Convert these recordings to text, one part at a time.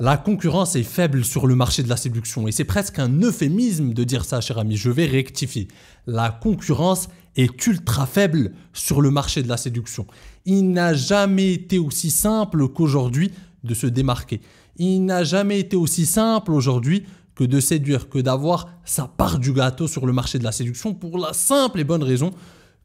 La concurrence est faible sur le marché de la séduction et c'est presque un euphémisme de dire ça, cher ami. Je vais rectifier. La concurrence est ultra faible sur le marché de la séduction. Il n'a jamais été aussi simple qu'aujourd'hui de se démarquer. Il n'a jamais été aussi simple aujourd'hui que de séduire, que d'avoir sa part du gâteau sur le marché de la séduction pour la simple et bonne raison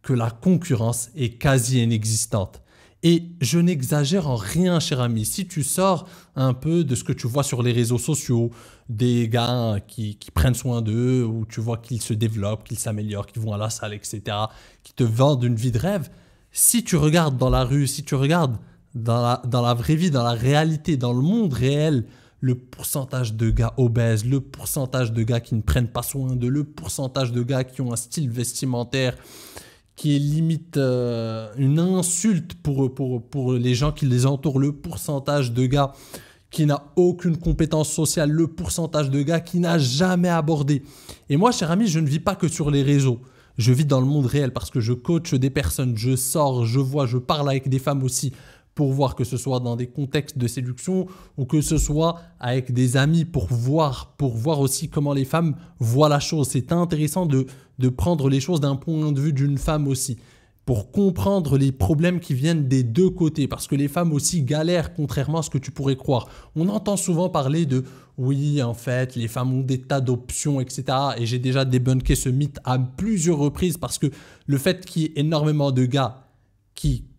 que la concurrence est quasi inexistante. Et je n'exagère en rien, cher ami. Si tu sors un peu de ce que tu vois sur les réseaux sociaux, des gars qui prennent soin d'eux, où tu vois qu'ils se développent, qu'ils s'améliorent, qu'ils vont à la salle, etc., qui te vendent une vie de rêve, si tu regardes dans la rue, si tu regardes dans la vraie vie, dans la réalité, dans le monde réel, le pourcentage de gars obèses, le pourcentage de gars qui ne prennent pas soin d'eux, le pourcentage de gars qui ont un style vestimentaire qui est limite une insulte pour les gens qui les entourent, le pourcentage de gars qui n'a aucune compétence sociale, le pourcentage de gars qui n'a jamais abordé. Et moi, cher ami, je ne vis pas que sur les réseaux. Je vis dans le monde réel parce que je coach des personnes, je sors, je vois, je parle avec des femmes aussi pour voir, que ce soit dans des contextes de séduction ou que ce soit avec des amis pour voir aussi comment les femmes voient la chose. C'est intéressant de prendre les choses d'un point de vue d'une femme aussi, pour comprendre les problèmes qui viennent des deux côtés, parce que les femmes aussi galèrent contrairement à ce que tu pourrais croire. On entend souvent parler de « oui, en fait, les femmes ont des tas d'options, etc. » Et j'ai déjà débunké ce mythe à plusieurs reprises parce que le fait qu'il y ait énormément de gars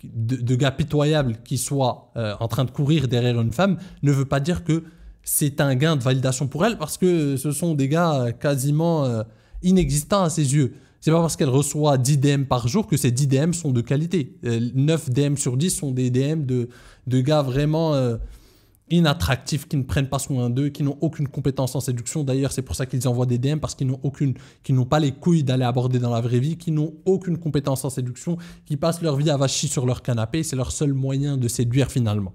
de gars pitoyables qui soient en train de courir derrière une femme ne veut pas dire que c'est un gain de validation pour elle, parce que ce sont des gars quasiment inexistants à ses yeux. C'est pas parce qu'elle reçoit 10 DM par jour que ces 10 DM sont de qualité. 9 DM sur 10 sont des DM de gars vraiment inattractifs, qui ne prennent pas soin d'eux, qui n'ont aucune compétence en séduction. D'ailleurs, c'est pour ça qu'ils envoient des DM, parce qu'ils n'ont pas les couilles d'aller aborder dans la vraie vie, qui n'ont aucune compétence en séduction, qui passent leur vie à vacher sur leur canapé. C'est leur seul moyen de séduire finalement.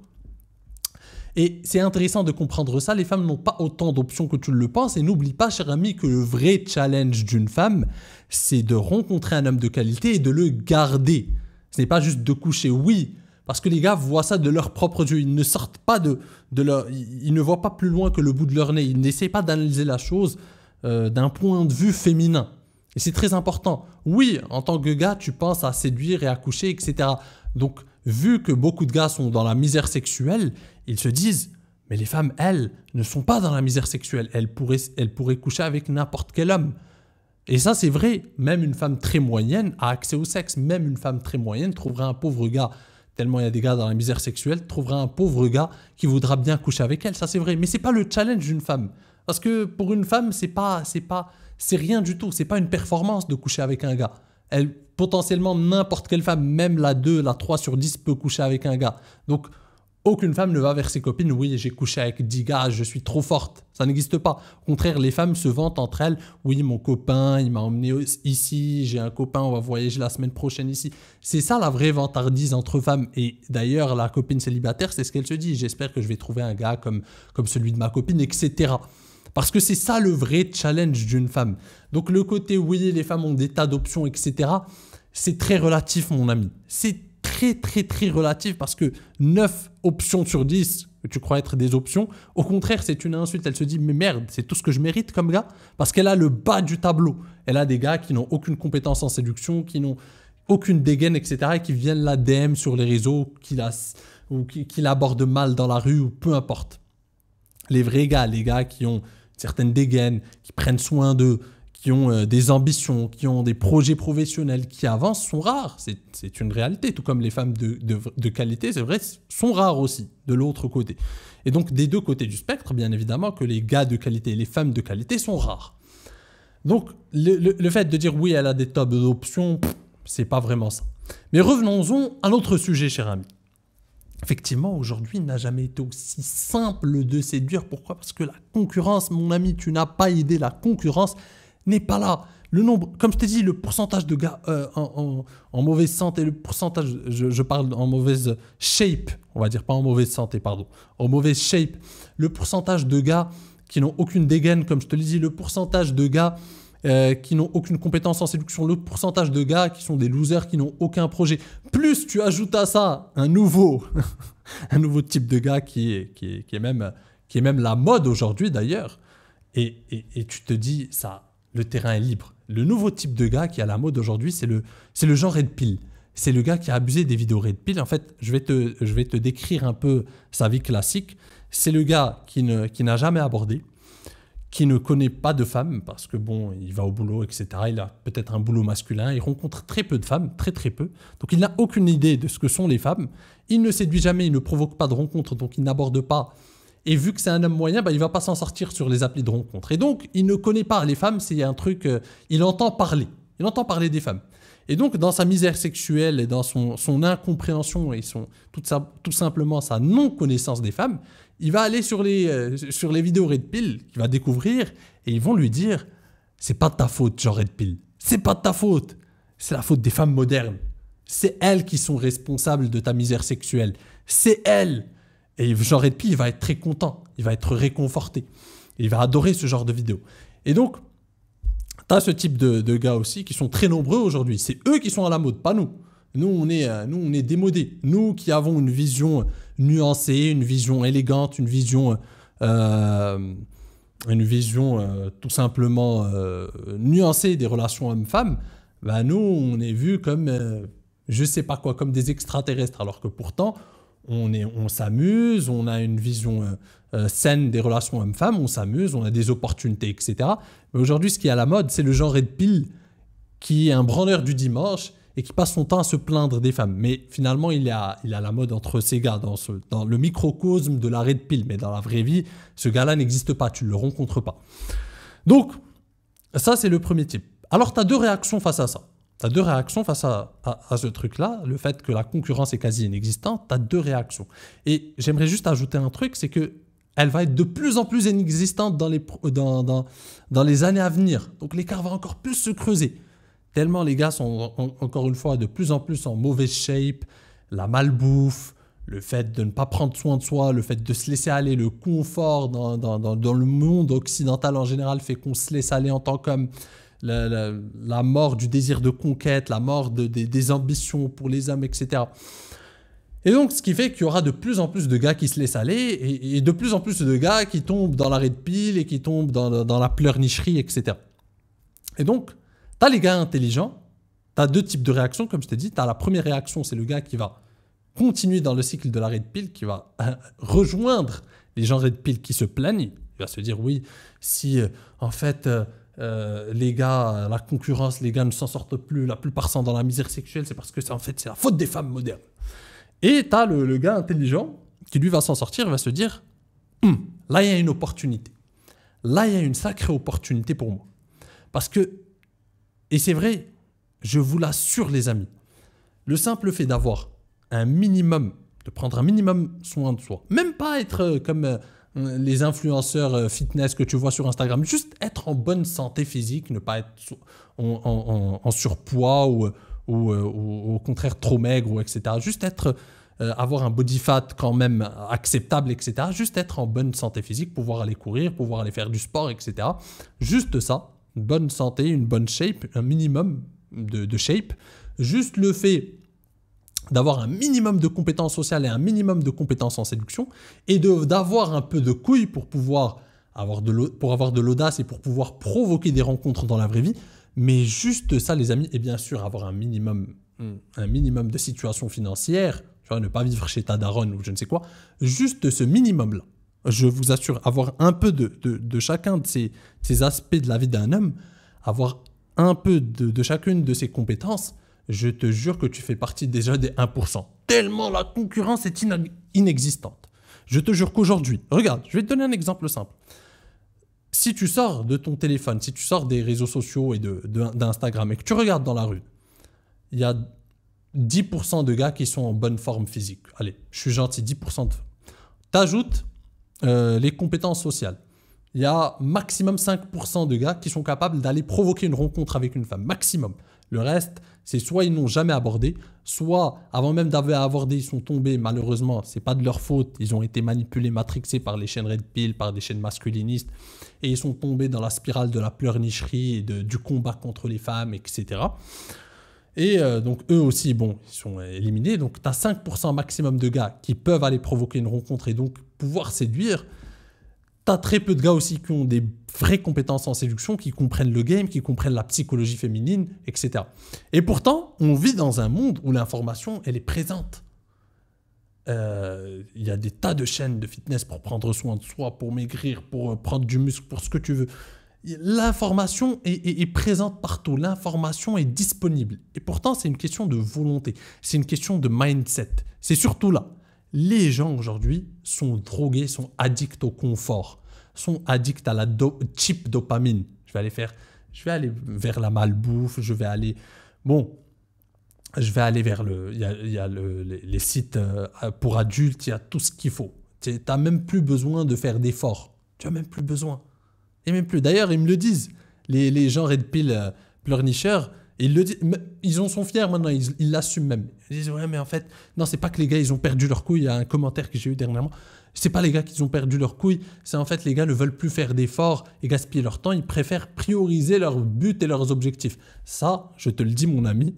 Et c'est intéressant de comprendre ça. Les femmes n'ont pas autant d'options que tu le penses. Et n'oublie pas, cher ami, que le vrai challenge d'une femme, c'est de rencontrer un homme de qualité et de le garder. Ce n'est pas juste de coucher, oui, parce que les gars voient ça de leurs propres yeux. Ils ne sortent pas ils ne voient pas plus loin que le bout de leur nez. Ils n'essaient pas d'analyser la chose d'un point de vue féminin. Et c'est très important. Oui, en tant que gars, tu penses à séduire et à coucher, etc. Donc, vu que beaucoup de gars sont dans la misère sexuelle, ils se disent « mais les femmes, elles, ne sont pas dans la misère sexuelle. Elles pourraient coucher avec n'importe quel homme. » Et ça, c'est vrai. Même une femme très moyenne a accès au sexe. Même une femme très moyenne trouvera un pauvre gars, tellement il y a des gars dans la misère sexuelle, trouvera un pauvre gars qui voudra bien coucher avec elle. Ça, c'est vrai. Mais ce n'est pas le challenge d'une femme. Parce que pour une femme, c'est rien du tout. Ce n'est pas une performance de coucher avec un gars. Potentiellement, n'importe quelle femme, même la 2, la 3 sur 10 peut coucher avec un gars. Donc, aucune femme ne va vers ses copines « oui, j'ai couché avec 10 gars, je suis trop forte ». Ça n'existe pas. Au contraire, les femmes se vantent entre elles « oui, mon copain, il m'a emmené ici, j'ai un copain, on va voyager la semaine prochaine ici ». C'est ça la vraie vantardise entre femmes. Et d'ailleurs, la copine célibataire, c'est ce qu'elle se dit « j'espère que je vais trouver un gars comme celui de ma copine, etc. » Parce que c'est ça le vrai challenge d'une femme. Donc le côté « oui, les femmes ont des tas d'options, etc. » c'est très relatif, mon ami. C'est très, très, très relatif parce que 9 options sur 10 que tu crois être des options, au contraire, c'est une insulte. Elle se dit « mais merde, c'est tout ce que je mérite comme gars ?» Parce qu'elle a le bas du tableau. Elle a des gars qui n'ont aucune compétence en séduction, qui n'ont aucune dégaine, etc. et qui viennent la DM sur les réseaux, qui l'abordent mal dans la rue ou peu importe. Les vrais gars, les gars qui ont certaines dégaines, qui prennent soin d'eux, qui ont des ambitions, qui ont des projets professionnels, qui avancent, sont rares. C'est une réalité. Tout comme les femmes de qualité, c'est vrai, sont rares aussi, de l'autre côté. Et donc, des deux côtés du spectre, bien évidemment, que les gars de qualité et les femmes de qualité sont rares. Donc, le fait de dire « oui, elle a des tas d'options », c'est pas vraiment ça. Mais revenons-en à notre sujet, cher ami. Effectivement, aujourd'hui, il n'a jamais été aussi simple de séduire. Pourquoi? Parce que la concurrence, mon ami, tu n'as pas idée, la concurrence n'est pas là. Le nombre, comme je t'ai dit, le pourcentage de gars en mauvaise santé, le pourcentage, je parle en mauvaise shape, on va dire, pas en mauvaise santé, pardon, en mauvaise shape, le pourcentage de gars qui n'ont aucune dégaine, comme je te l'ai dit, le pourcentage de gars qui n'ont aucune compétence en séduction, le pourcentage de gars qui sont des losers, qui n'ont aucun projet. Plus tu ajoutes à ça un nouveau type de gars qui est qui est même la mode aujourd'hui d'ailleurs. Et tu te dis, ça, le terrain est libre. Le nouveau type de gars qui est à la mode aujourd'hui, c'est le genre Red Pill. C'est le gars qui a abusé des vidéos Red Pill. En fait, je vais te décrire un peu sa vie classique. C'est le gars qui n'a jamais abordé, qui ne connaît pas de femmes, parce que bon, il va au boulot, etc. Il a peut-être un boulot masculin, il rencontre très peu de femmes, très très peu. Donc il n'a aucune idée de ce que sont les femmes. Il ne séduit jamais, il ne provoque pas de rencontres, donc il n'aborde pas. Et vu que c'est un homme moyen, il ne va pas s'en sortir sur les applis de rencontres. Et donc, il ne connaît pas les femmes, c'est un truc... il entend parler. Il entend parler des femmes. Et donc, dans sa misère sexuelle et dans son incompréhension et tout simplement sa non-connaissance des femmes, il va aller sur les vidéos Red Pill qu'il va découvrir et ils vont lui dire « C'est pas de ta faute, Jean Red Pill. C'est pas de ta faute. C'est la faute des femmes modernes. C'est elles qui sont responsables de ta misère sexuelle. C'est elles. » Et Jean Red Pill, il va être très content. Il va être réconforté. Il va adorer ce genre de vidéos. Et donc, tu as ce type de gars aussi qui sont très nombreux aujourd'hui. C'est eux qui sont à la mode, pas nous. Nous, on est démodés. Nous qui avons une vision nuancée, une vision élégante, une vision tout simplement nuancée des relations hommes-femmes, nous, on est vus comme, je sais pas quoi, comme des extraterrestres. Alors que pourtant, on s'amuse, on a une vision saine des relations hommes-femmes, on s'amuse, on a des opportunités, etc. Mais aujourd'hui, ce qui est à la mode, c'est le genre Red Pill qui est un branleur du dimanche et qui passe son temps à se plaindre des femmes. Mais finalement, il a la mode entre ces gars, dans le microcosme de la Red Pill. Mais dans la vraie vie, ce gars-là n'existe pas, tu ne le rencontres pas. Donc, ça, c'est le premier type. Alors, tu as deux réactions face à ça. Tu as deux réactions face à ce truc-là, le fait que la concurrence est quasi inexistante, tu as deux réactions. Et j'aimerais juste ajouter un truc, c'est qu'elle va être de plus en plus inexistante dans les années à venir. Donc l'écart va encore plus se creuser. Tellement les gars sont, encore une fois, de plus en plus en mauvaise shape, la malbouffe, le fait de ne pas prendre soin de soi, le fait de se laisser aller, le confort dans le monde occidental en général fait qu'on se laisse aller en tant qu'homme. La mort du désir de conquête, la mort des ambitions pour les hommes, etc. Et donc, ce qui fait qu'il y aura de plus en plus de gars qui se laissent aller et de plus en plus de gars qui tombent dans la Red Pill et qui tombent dans la pleurnicherie, etc. Et donc, tu as les gars intelligents, tu as deux types de réactions, comme je t'ai dit. Tu as la première réaction, c'est le gars qui va continuer dans le cycle de la Red Pill, qui va rejoindre les gens Red Pill qui se plaignent. Il va se dire, oui, si en fait... les gars, la concurrence, les gars ne s'en sortent plus, la plupart sont dans la misère sexuelle, c'est parce que en fait, c'est la faute des femmes modernes. Et tu as le gars intelligent qui lui va s'en sortir, il va se dire là il y a une opportunité. Là il y a une sacrée opportunité pour moi. Parce que, et c'est vrai, je vous l'assure les amis, le simple fait d'avoir un minimum, de prendre un minimum soin de soi, même pas être comme... les influenceurs fitness que tu vois sur Instagram, juste être en bonne santé physique, ne pas être en surpoids ou au contraire trop maigre, etc. Juste avoir un body fat quand même acceptable, etc. Juste être en bonne santé physique, pouvoir aller courir, pouvoir aller faire du sport, etc. Juste ça, une bonne santé, une bonne shape, un minimum de shape. Juste le fait d'avoir un minimum de compétences sociales et un minimum de compétences en séduction et d'avoir un peu de couilles pour pouvoir avoir de l'audace et pour pouvoir provoquer des rencontres dans la vraie vie. Mais juste ça, les amis, et bien sûr avoir un minimum de situation financière, tu vois, ne pas vivre chez ta daronne ou je ne sais quoi, juste ce minimum-là. Je vous assure, avoir un peu de chacun de ces aspects de la vie d'un homme, avoir un peu de chacune de ses compétences, je te jure que tu fais partie déjà des 1%. Tellement la concurrence est inexistante. Je te jure qu'aujourd'hui, regarde, je vais te donner un exemple simple. Si tu sors de ton téléphone, si tu sors des réseaux sociaux et d'Instagram et que tu regardes dans la rue, il y a 10% de gars qui sont en bonne forme physique. Allez, je suis gentil, 10%. T'ajoutes les compétences sociales. Il y a maximum 5% de gars qui sont capables d'aller provoquer une rencontre avec une femme. Maximum. Le reste, c'est soit ils n'ont jamais abordé, soit avant même d'avoir abordé, ils sont tombés, malheureusement, c'est pas de leur faute, ils ont été manipulés, matrixés par les chaînes Red Pill, par des chaînes masculinistes, et ils sont tombés dans la spirale de la pleurnicherie et du combat contre les femmes, etc. Et donc eux aussi, bon, ils sont éliminés. Donc tu as 5% maximum de gars qui peuvent aller provoquer une rencontre et donc pouvoir séduire. T'as très peu de gars aussi qui ont des vraies compétences en séduction, qui comprennent le game, qui comprennent la psychologie féminine, etc. Et pourtant, on vit dans un monde où l'information, elle est présente. Il y a des tas de chaînes de fitness pour prendre soin de soi, pour maigrir, pour prendre du muscle, pour ce que tu veux. L'information est présente partout, l'information est disponible. Et pourtant, c'est une question de volonté, c'est une question de mindset. C'est surtout là. Les gens aujourd'hui sont drogués, sont addicts au confort, sont addicts à la cheap dopamine. Je vais aller vers la malbouffe, je vais aller vers les sites pour adultes, il y a tout ce qu'il faut. Tu n'as même plus besoin de faire d'efforts. Tu n'as même plus besoin. Et même plus. D'ailleurs, ils me le disent. Les gens Red Pill pleurnicheurs, ils en sont fiers maintenant, ils l'assument même. Ils disent ouais mais en fait, non c'est pas que les gars ils ont perdu leur couille, il y a un commentaire que j'ai eu dernièrement, c'est pas les gars qui ont perdu leur couille, c'est en fait les gars ne veulent plus faire d'efforts et gaspiller leur temps, ils préfèrent prioriser leurs buts et leurs objectifs. Ça, je te le dis mon ami,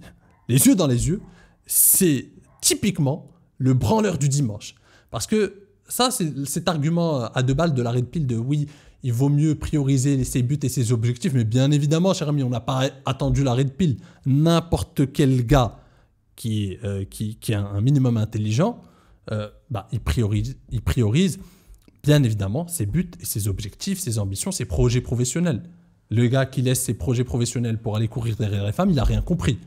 les yeux dans les yeux, c'est typiquement le branleur du dimanche. Parce que ça, c'est cet argument à 2 balles de la Red Pill de oui, il vaut mieux prioriser ses buts et ses objectifs. Mais bien évidemment, cher ami, on n'a pas attendu la Red Pill. N'importe quel gars qui est un minimum intelligent, il priorise bien évidemment ses buts et ses objectifs, ses ambitions, ses projets professionnels. Le gars qui laisse ses projets professionnels pour aller courir derrière les femmes, il n'a rien compris.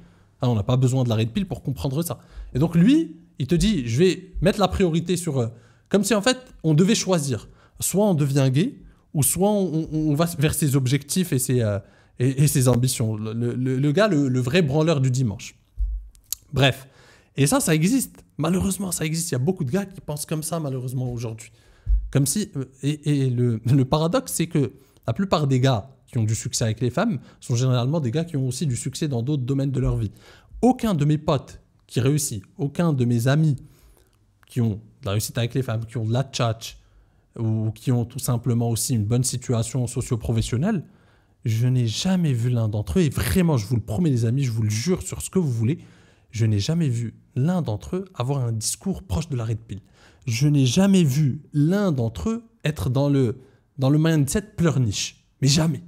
On n'a pas besoin de la Red Pill pour comprendre ça. Et donc lui, il te dit, je vais mettre la priorité sur... comme si en fait, on devait choisir. Soit on devient gay, ou soit on va vers ses objectifs et ses ambitions. Le gars, le vrai branleur du dimanche. Bref. Et ça existe. Malheureusement, ça existe. Il y a beaucoup de gars qui pensent comme ça, malheureusement, aujourd'hui. Comme si... Et le paradoxe, c'est que la plupart des gars qui ont du succès avec les femmes sont généralement des gars qui ont aussi du succès dans d'autres domaines de leur vie. Aucun de mes potes qui réussit, aucun de mes amis qui ont de la réussite avec les femmes, qui ont de la tchatch, ou qui ont tout simplement aussi une bonne situation socio-professionnelle, je n'ai jamais vu l'un d'entre eux, et vraiment, je vous le promets les amis, je vous le jure sur ce que vous voulez, je n'ai jamais vu l'un d'entre eux avoir un discours proche de la Red Pill. Je n'ai jamais vu l'un d'entre eux être dans le mindset pleurniche. Mais jamais.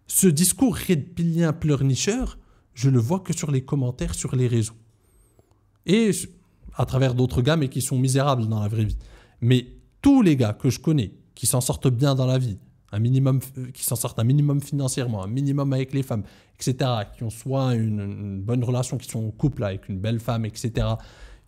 Ce discours Red Pillien pleurnicheur, je le vois que sur les commentaires sur les réseaux. Et à travers d'autres gars, mais qui sont misérables dans la vraie vie. Mais tous les gars que je connais, qui s'en sortent bien dans la vie, qui s'en sortent un minimum financièrement, un minimum avec les femmes, etc., qui ont soit une bonne relation, qui sont en couple avec une belle femme, etc.,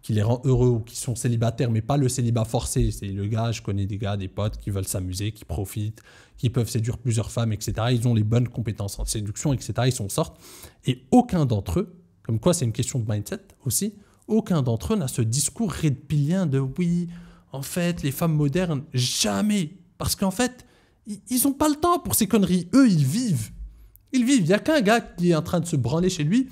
qui les rend heureux, ou qui sont célibataires, mais pas le célibat forcé. C'est le gars, je connais des gars, des potes qui veulent s'amuser, qui profitent, qui peuvent séduire plusieurs femmes, etc. Ils ont les bonnes compétences en séduction, etc. Ils s'en sortent. Et aucun d'entre eux, comme quoi c'est une question de mindset aussi, aucun d'entre eux n'a ce discours redpillien de oui, en fait, les femmes modernes, jamais. Parce qu'en fait, ils n'ont pas le temps pour ces conneries. Eux, ils vivent. Ils vivent. Il n'y a qu'un gars qui est en train de se branler chez lui,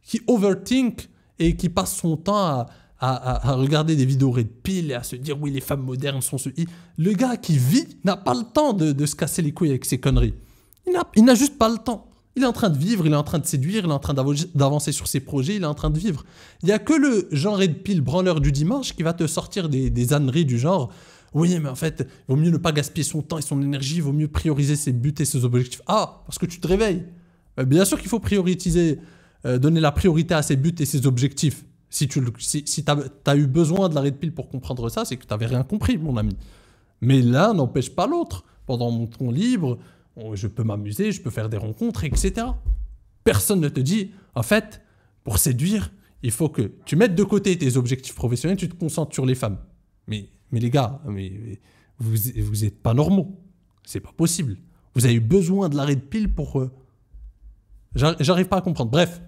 qui overthink et qui passe son temps à regarder des vidéos Red Pill et à se dire oui, les femmes modernes sont ceux. Le gars qui vit n'a pas le temps de se casser les couilles avec ces conneries. Il n'a juste pas le temps. Il est en train de vivre, il est en train de séduire, il est en train d'avancer sur ses projets, il est en train de vivre. Il n'y a que le genre Red Pill branleur du dimanche qui va te sortir des âneries du genre oui, mais en fait, il vaut mieux ne pas gaspiller son temps et son énergie, il vaut mieux prioriser ses buts et ses objectifs. Ah, parce que tu te réveilles. Bien sûr qu'il faut prioriser, donner la priorité à ses buts et ses objectifs. Si tu as eu besoin de la Red Pill pour comprendre ça, c'est que tu n'avais rien compris, mon ami. Mais l'un n'empêche pas l'autre. Pendant mon temps libre, je peux m'amuser, je peux faire des rencontres, etc. Personne ne te dit, en fait, pour séduire, il faut que tu mettes de côté tes objectifs professionnels, tu te concentres sur les femmes. Mais les gars, vous êtes pas normaux. C'est pas possible. Vous avez eu besoin de la Red Pill pour... J'arrive pas à comprendre. Bref,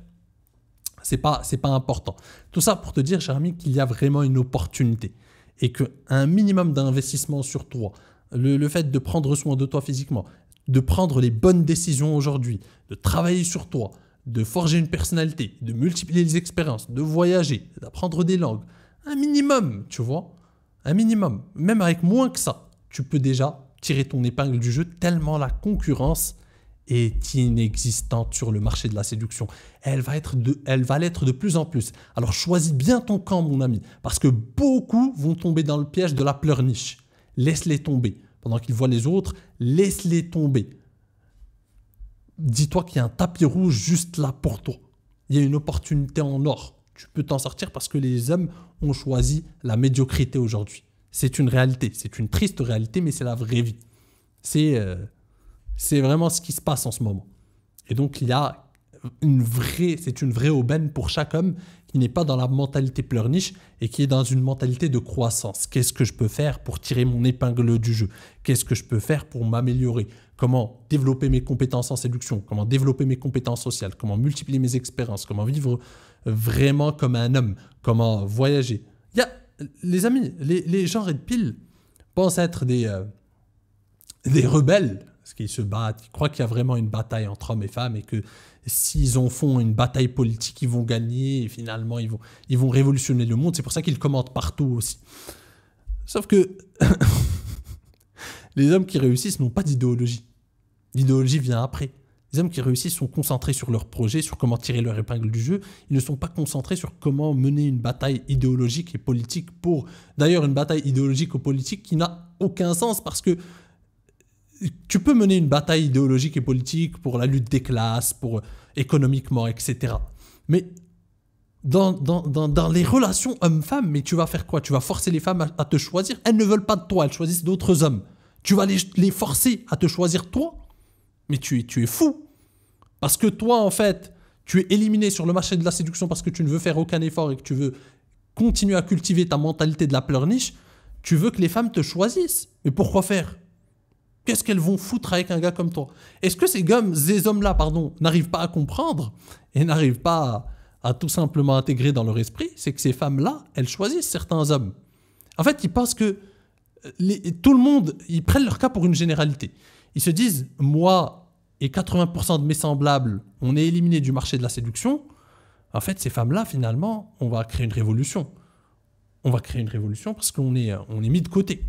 c'est pas important. Tout ça pour te dire, cher ami, qu'il y a vraiment une opportunité. Et qu'un minimum d'investissement sur toi, le fait de prendre soin de toi physiquement, de prendre les bonnes décisions aujourd'hui, de travailler sur toi, de forger une personnalité, de multiplier les expériences, de voyager, d'apprendre des langues, un minimum, tu vois, un minimum. Même avec moins que ça, tu peux déjà tirer ton épingle du jeu tellement la concurrence est inexistante sur le marché de la séduction. Elle va l'être de plus en plus. Alors choisis bien ton camp, mon ami, parce que beaucoup vont tomber dans le piège de la pleurniche. Laisse-les tomber. pendant qu'ils voient les autres, laisse-les tomber. Dis-toi qu'il y a un tapis rouge juste là pour toi. Il y a une opportunité en or. Tu peux t'en sortir parce que les hommes ont choisi la médiocrité aujourd'hui. C'est une réalité, c'est une triste réalité, mais c'est la vraie vie. C'est vraiment ce qui se passe en ce moment. Et donc, il y a c'est une vraie aubaine pour chaque homme qui n'est pas dans la mentalité pleurniche et qui est dans une mentalité de croissance. Qu'est-ce que je peux faire pour tirer mon épingle du jeu? Qu'est-ce que je peux faire pour m'améliorer? Comment développer mes compétences en séduction? Comment développer mes compétences sociales? Comment multiplier mes expériences? Comment vivre vraiment comme un homme? Comment voyager? Les amis, les gens red pill pensent être des rebelles, parce qu'ils se battent, ils croient qu'il y a vraiment une bataille entre hommes et femmes et que s'ils en font une bataille politique, ils vont gagner et finalement ils vont révolutionner le monde. C'est pour ça qu'ils commentent partout aussi. Sauf que les hommes qui réussissent n'ont pas d'idéologie. L'idéologie vient après. Les hommes qui réussissent sont concentrés sur leur projet, sur comment tirer leur épingle du jeu. Ils ne sont pas concentrés sur comment mener une bataille idéologique et politique pour... D'ailleurs, une bataille idéologique ou politique qui n'a aucun sens parce que tu peux mener une bataille idéologique et politique pour la lutte des classes, pour économiquement, etc. Mais dans les relations hommes-femmes, mais tu vas faire quoi? Tu vas forcer les femmes à te choisir. Elles ne veulent pas de toi, elles choisissent d'autres hommes. Tu vas les forcer à te choisir toi? Mais tu es fou. Parce que toi, en fait, tu es éliminé sur le marché de la séduction parce que tu ne veux faire aucun effort et que tu veux continuer à cultiver ta mentalité de la pleurniche. Tu veux que les femmes te choisissent. Mais pourquoi faire? Qu'est-ce qu'elles vont foutre avec un gars comme toi? Est-ce que ces hommes-là, n'arrivent pas à comprendre et n'arrivent pas à tout simplement intégrer dans leur esprit? C'est que ces femmes-là, elles choisissent certains hommes. En fait, ils pensent que tout le monde, ils prennent leur cas pour une généralité. Ils se disent, moi et 80% de mes semblables, on est éliminés du marché de la séduction. En fait, ces femmes-là, finalement, on va créer une révolution. On va créer une révolution parce qu'on est mis de côté.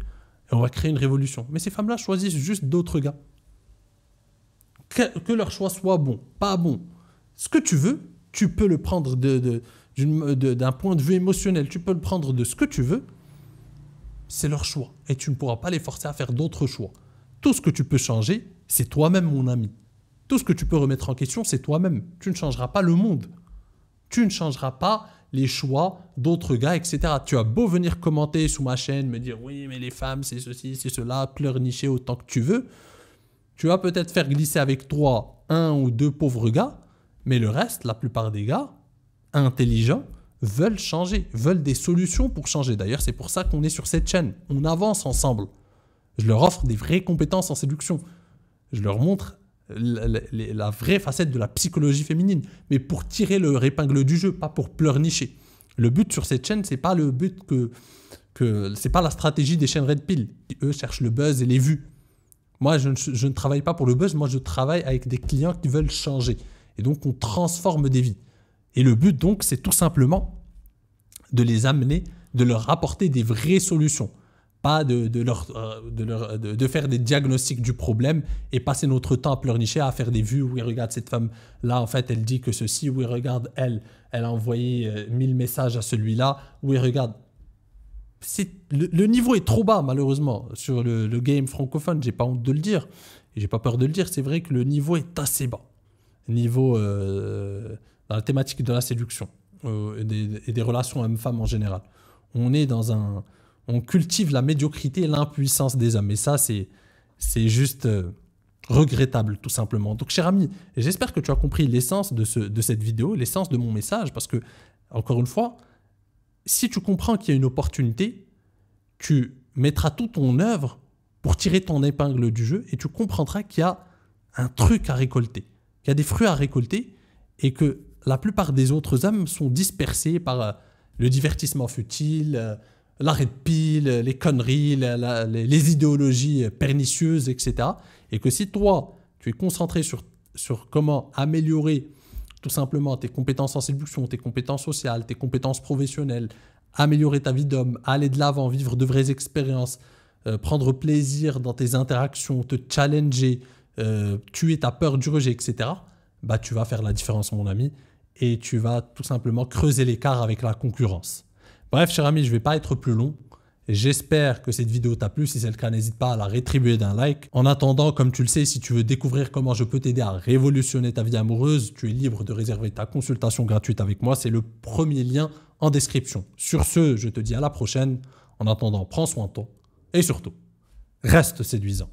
Et on va créer une révolution. Mais ces femmes-là choisissent juste d'autres gars. Que leur choix soit bon, pas bon. Ce que tu veux, tu peux le prendre d'un point de vue émotionnel. Tu peux le prendre de ce que tu veux. C'est leur choix. Et tu ne pourras pas les forcer à faire d'autres choix. Tout ce que tu peux changer, c'est toi-même, mon ami. Tout ce que tu peux remettre en question, c'est toi-même. Tu ne changeras pas le monde. Tu ne changeras pas les choix d'autres gars, etc. Tu as beau venir commenter sous ma chaîne, me dire « Oui, mais les femmes, c'est ceci, c'est cela, pleurnicher autant que tu veux. » Tu vas peut-être faire glisser avec toi un ou deux pauvres gars, mais le reste, la plupart des gars, intelligents, veulent changer, veulent des solutions pour changer. D'ailleurs, c'est pour ça qu'on est sur cette chaîne. On avance ensemble. Je leur offre des vraies compétences en séduction. Je leur montre la vraie facette de la psychologie féminine, mais pour tirer leur épingle du jeu, pas pour pleurnicher. Le but sur cette chaîne, c'est pas le but c'est pas la stratégie des chaînes Red Pill, qui eux cherchent le buzz et les vues. Moi, je ne travaille pas pour le buzz, moi je travaille avec des clients qui veulent changer. Et donc on transforme des vies. Et le but donc, c'est tout simplement de les amener, de leur apporter des vraies solutions. Pas de faire des diagnostics du problème et passer notre temps à pleurnicher, à faire des vues. Oui, regarde cette femme-là, en fait, elle dit que ceci. Oui, regarde, elle a envoyé 1000 messages à celui-là. Oui, regarde. Le niveau est trop bas, malheureusement, sur le game francophone. J'ai pas honte de le dire. Et j'ai pas peur de le dire. C'est vrai que le niveau est assez bas. Niveau dans la thématique de la séduction et des relations hommes-femmes en général. On cultive la médiocrité et l'impuissance des hommes. Et ça, c'est juste regrettable, tout simplement. Donc, cher ami, j'espère que tu as compris l'essence de cette vidéo, l'essence de mon message, parce que, encore une fois, si tu comprends qu'il y a une opportunité, tu mettras toute ton œuvre pour tirer ton épingle du jeu et tu comprendras qu'il y a un truc à récolter, qu'il y a des fruits à récolter et que la plupart des autres hommes sont dispersés par le divertissement futile, la red pill, les conneries, les idéologies pernicieuses, etc. Et que si toi, tu es concentré sur comment améliorer tout simplement tes compétences en séduction, tes compétences sociales, tes compétences professionnelles, améliorer ta vie d'homme, aller de l'avant, vivre de vraies expériences, prendre plaisir dans tes interactions, te challenger, tuer ta peur du rejet, etc., bah, tu vas faire la différence, mon ami, et tu vas tout simplement creuser l'écart avec la concurrence. Bref, cher ami, je ne vais pas être plus long. J'espère que cette vidéo t'a plu. Si c'est le cas, n'hésite pas à la rétribuer d'un like. En attendant, comme tu le sais, si tu veux découvrir comment je peux t'aider à révolutionner ta vie amoureuse, tu es libre de réserver ta consultation gratuite avec moi. C'est le premier lien en description. Sur ce, je te dis à la prochaine. En attendant, prends soin de toi et surtout, reste séduisant.